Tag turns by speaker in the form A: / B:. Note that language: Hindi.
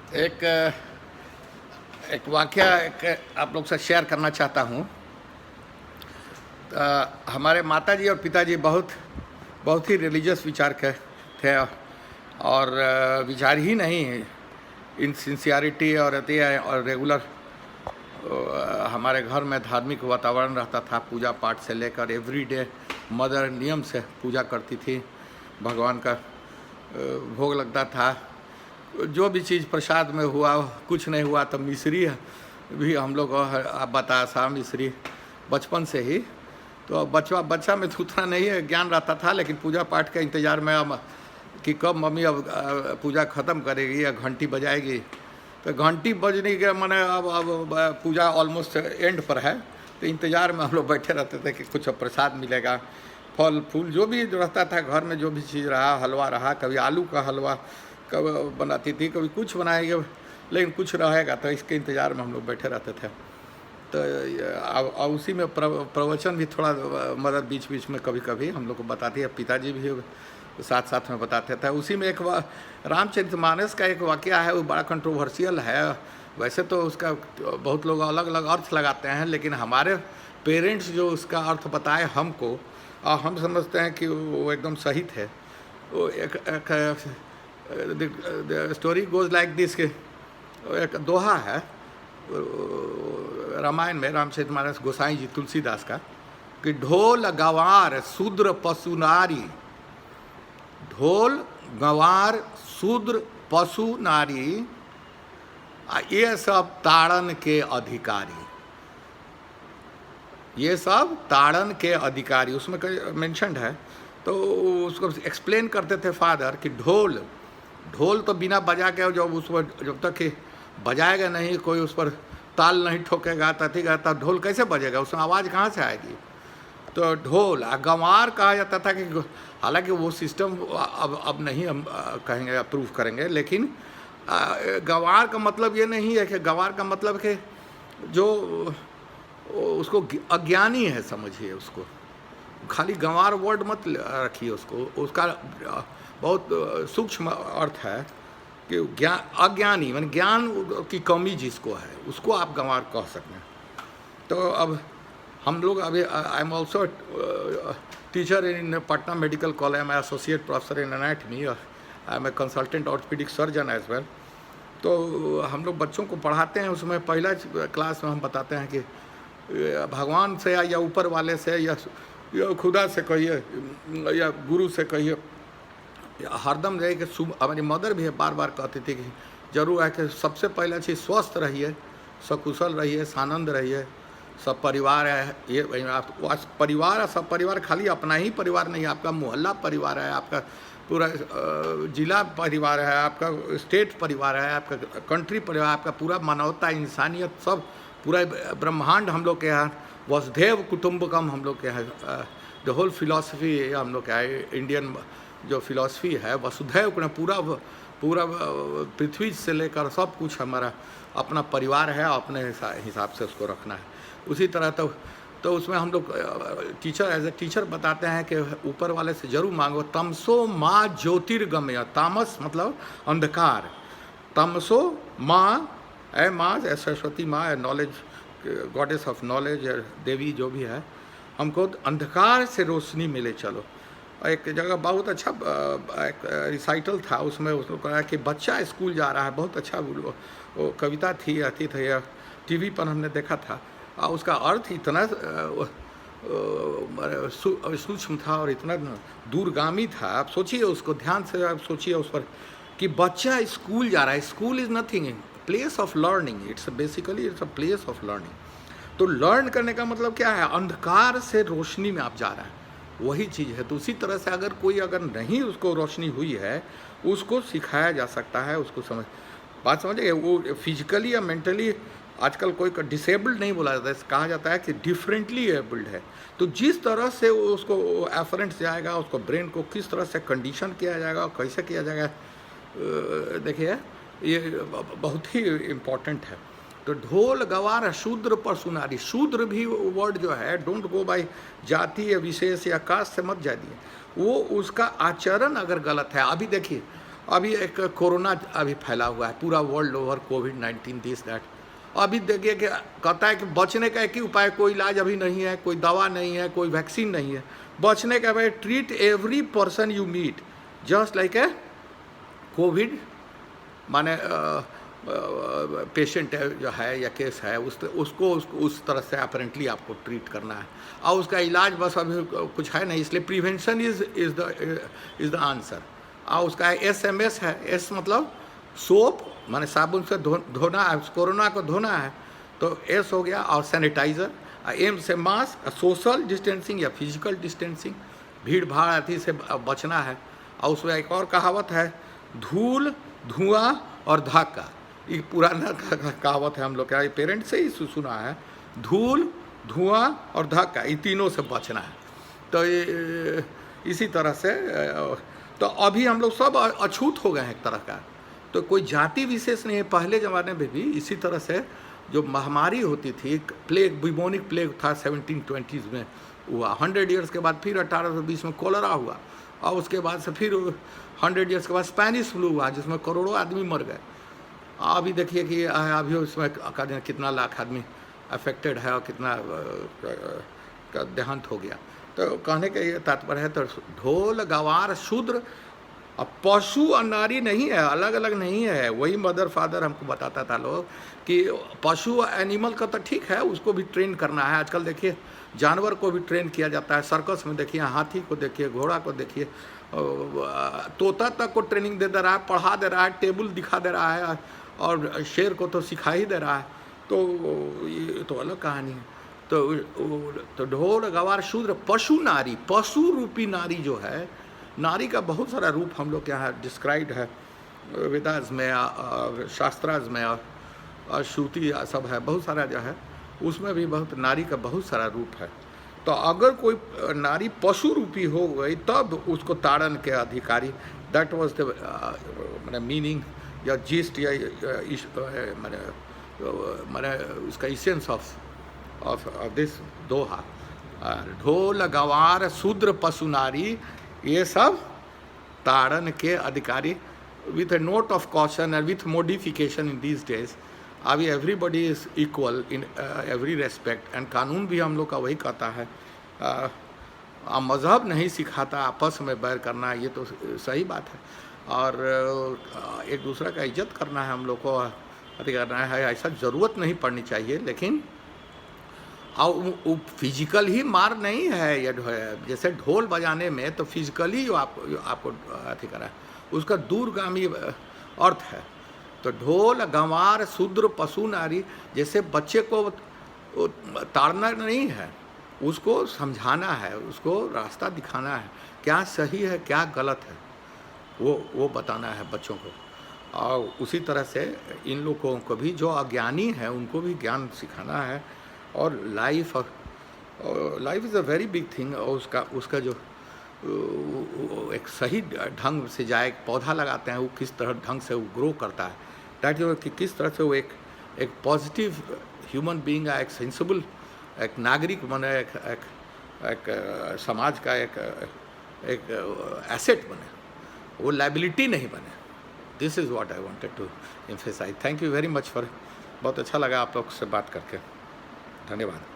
A: एक एक वाकया आप लोग से शेयर करना चाहता हूँ। हमारे माताजी और पिताजी बहुत बहुत ही रिलीजियस विचार के थे, और विचार ही नहीं इन सिंसियरिटी और रहती है, और रेगुलर हमारे घर में धार्मिक वातावरण रहता था। पूजा पाठ से लेकर एवरीडे मदर नियम से पूजा करती थी, भगवान का भोग लगता था। जो भी चीज़ प्रसाद में हुआ, कुछ नहीं हुआ तो मिश्री भी हम लोग बतासा मिश्री बचपन से ही। तो बच्चा में तो उतना नहीं है ज्ञान रहता था, लेकिन पूजा पाठ के इंतज़ार में अब कि कब मम्मी अब पूजा ख़त्म करेगी या घंटी बजाएगी। तो घंटी बजने के मैंने अब पूजा ऑलमोस्ट एंड पर है, तो इंतज़ार में हम लोग बैठे रहते थे कि कुछ प्रसाद मिलेगा, फल फूल जो भी रहता था घर में, जो भी चीज़ रहा, हलवा रहा, कभी आलू का हलवा कब बनाती थी, कभी कुछ बनाएंगे, लेकिन कुछ रहेगा, तो इसके इंतज़ार में हम लोग बैठे रहते थे। तो अब उसी में प्रवचन भी थोड़ा मदद बीच बीच में कभी कभी हम लोग को बताती है, पिताजी भी साथ साथ में बताते थे। उसी में एक रामचरितमानस का एक वाकया है, वो बड़ा कंट्रोवर्शियल है। वैसे तो उसका बहुत लोग अलग अलग अर्थ लगाते हैं, लेकिन हमारे पेरेंट्स जो उसका अर्थ बताए हमको, और हम समझते हैं कि वो एकदम सही थे। वो एक स्टोरी गोज लाइक दिस, के एक दोहा है रामायण में, रामचरितमानस गोसाई जी तुलसीदास का, कि ढोल गंवार शूद्र पशु नारी, ढोल गंवार शूद्र पशु नारी, ये सब ताड़न के अधिकारी, ये सब ताड़न के अधिकारी, उसमें मेंशन्ड है। तो उसको एक्सप्लेन करते थे फादर कि ढोल तो बिना बजा के जब तक कि बजाएगा नहीं कोई, उस पर ताल नहीं ठोकेगा, तब ढोल कैसे बजेगा, उसमें आवाज़ कहाँ से आएगी। तो ढोल गंवार कहा जाता था, कि हालांकि वो सिस्टम अब नहीं हम कहेंगे, अप्रूव करेंगे, लेकिन गंवार का मतलब ये नहीं है कि गंवार का मतलब कि जो उसको अज्ञानी है, समझिए उसको, खाली गंवार वर्ड मत रखिए उसको, उसका बहुत सूक्ष्म अर्थ है कि अज्ञानी माने ज्ञान की कमी जिसको है, उसको आप गंवार कह सकते हैं। तो अब हम लोग अभी I am also teacher in Patna medical college, I am associate professor in anatomy, I am a consultant orthopaedic surgeon as well. तो हम लोग बच्चों को पढ़ाते हैं, उसमें पहला क्लास में हम बताते हैं कि भगवान से या ऊपर वाले से या खुदा से कहिए या गुरु से कहिए, हरदम रहे कि हमारी मदर भी बार बार कहती थी कि जरूर है कि सबसे पहला चीज़ स्वस्थ रहिए, सकुशल रहिए, सानंद रहिए, सब परिवार है। ये परिवार है, सब परिवार खाली अपना ही परिवार नहीं, आपका मोहल्ला परिवार है, आपका पूरा जिला परिवार है, आपका स्टेट परिवार है, आपका कंट्री परिवार, आपका पूरा मानवता, इंसानियत, सब पूरा ब्रह्मांड हम लोग के यहाँ, वसुधैव कुटुंबकम हम लोग के यहाँ, द होल फिलॉसफी हम लोग के यहाँ इंडियन जो फिलॉसफी है, वसुधैव कुटुंबकम, पूरा पृथ्वी से लेकर सब कुछ हमारा अपना परिवार है, अपने हिसाब से उसको रखना है। उसी तरह तो उसमें हम लोग टीचर एज ए टीचर बताते हैं कि ऊपर वाले से जरूर मांगो, तमसो माँ ज्योतिर्गमय, तामस मतलब अंधकार, तमसो माँ है, माँ सरस्वती माँ है, नॉलेज गॉडेस ऑफ नॉलेज, देवी जो भी है, हमको अंधकार से रोशनी मिले चलो। एक जगह बहुत अच्छा एक रिसाइटल था, उसमें उसको कहा कि बच्चा स्कूल जा रहा है, बहुत अच्छा वो कविता थी, आती थी, टीवी पर हमने देखा था, और उसका अर्थ इतना सूक्ष्म था और इतना दूरगामी था। आप सोचिए उसको ध्यान से, आप सोचिए उस पर कि बच्चा स्कूल जा रहा है, school is nothing, place of learning, it's basically it's a place of learning. तो लर्न करने का मतलब क्या है, अंधकार से रोशनी में आप जा रहे हैं, वही चीज़ है। तो उसी तरह से अगर कोई अगर नहीं उसको रोशनी हुई है, उसको सिखाया जा सकता है, उसको बात समझिए, वो फिजिकली या मेंटली आजकल कोई डिसेबल्ड नहीं बोला जाता है, कहा जाता है कि डिफरेंटली एबल्ड है। तो जिस तरह से उसको एफरेंट जाएगा, उसको ब्रेन को किस तरह से कंडीशन किया जाएगा, कैसे किया जाएगा, देखिए ये बहुत ही इम्पोर्टेंट है। तो ढोल गंवार शूद्र पर सुनारी, शूद्र भी वर्ड जो है, डोंट गो बाय जाति या विशेष या कास्ट से मत जाइए, वो उसका आचरण अगर गलत है। अभी देखिए अभी एक कोरोना अभी फैला हुआ है पूरा world over, covid this that. अभी देखिए कि कहता है कि बचने का एक ही उपाय, कोई इलाज अभी नहीं है, कोई दवा नहीं है, कोई वैक्सीन नहीं है। बचने का भाई treat every person you meet just like a covid, माने पेशेंट है जो है या केस है उसको उस तरह से अपेरेंटली आपको ट्रीट करना है। और उसका इलाज बस अभी कुछ है नहीं, इसलिए प्रिवेंशन इज़ द आंसर। और उसका SMS है, एस मतलब सोप माने साबुन से धोना है, कोरोना को धोना है तो एस हो गया। और सैनिटाइज़र, एम से मास्क, सोशल डिस्टेंसिंग या फिजिकल डिस्टेंसिंग, भीड़ भाड़ आदि से बचना है। और उसमें एक और कहावत है, धूल धुआं और धक्का। ये पुराना कहावत है, हम लोग के पेरेंट्स से ही सुना है, धूल धुआं और धक्का, ये तीनों से बचना है। तो ये इसी तरह से तो अभी हम लोग सब अछूत हो गए हैं एक तरह का, तो कोई जाति विशेष नहीं है। पहले ज़माने में भी इसी तरह से जो महामारी होती थी, प्लेग, बुबोनिक प्लेग था 1720s में हुआ, 100 ईयर्स के बाद फिर 1820 में कोलरा हुआ, और उसके बाद से फिर 100 ईयर्स के बाद स्पेनिश फ्लू हुआ जिसमें करोड़ों आदमी मर गए। अभी देखिए कि अभी उसमें कितना लाख आदमी अफेक्टेड है और कितना का देहांत हो गया। तो कहने का ये तात्पर्य है, तो ढोल गवार शूद्र अब पशु और नारी नहीं है, अलग अलग नहीं है। वही मदर फादर हमको बताता था लोग कि पशु एनिमल का तो ठीक है, उसको भी ट्रेन करना है। आजकल देखिए जानवर को भी ट्रेन किया जाता है, सर्कस में देखिए, हाथी को देखिए, घोड़ा को देखिए, तोता तक को ट्रेनिंग दे रहा है, पढ़ा दे रहा है, टेबल दिखा दे रहा है, और शेर को तो सिखा ही दे रहा है। तो ये तो अलग कहानी है। तो ढोल गवार शूद्र पशु नारी, पशु रूपी नारी जो है, नारी का बहुत सारा रूप हम लोग के यहाँ डिस्क्राइब्ड है, वेदास में, शास्त्रास में और श्रुति सब है, बहुत सारा जो है उसमें भी बहुत नारी का बहुत सारा रूप है। तो अगर कोई नारी पशु रूपी हो गई तब उसको ताड़न के अधिकारी, दैट वाज द मैंने मीनिंग या जिस्ट या मैंने उसका इसेंस ऑफ दिस दोहा। ढोल गवार शूद्र पशु नारी, ये सब ताड़न के अधिकारी, with a note of caution and with modification in these days. अभी everybody is equal in every respect, and कानून भी हम लोग का वही कहता है। मज़हब नहीं सिखाता आपस में बैर करना, ये तो सही बात है। और एक दूसरे का इज्जत करना है, हम लोग को अति करना है, ऐसा ज़रूरत नहीं पड़नी चाहिए। लेकिन और फिजिकल ही मार नहीं है, या जैसे ढोल बजाने में तो फिजिकली आपको अति करा है, उसका दूरगामी अर्थ है। तो ढोल गंवार शूद्र पशु नारी, जैसे बच्चे को ताड़ना नहीं है, उसको समझाना है, उसको रास्ता दिखाना है, क्या सही है क्या गलत है, वो बताना है बच्चों को। और उसी तरह से इन लोगों को भी जो अज्ञानी है उनको भी ज्ञान सिखाना है। और life is a very big thing. और उसका जो एक सही ढंग से जाए, पौधा लगाते हैं वो किस तरह ढंग से वो ग्रो करता है, डैट जो कि किस तरह से वो एक पॉजिटिव ह्यूमन बीइंग, एक सेंसिबल, एक नागरिक बने, एक समाज का एक एसेट बने, वो लाइबिलिटी नहीं बने। This is what I wanted to emphasise. Thank you very much for, बहुत अच्छा लगा आप लोग से बात करके, धन्यवाद।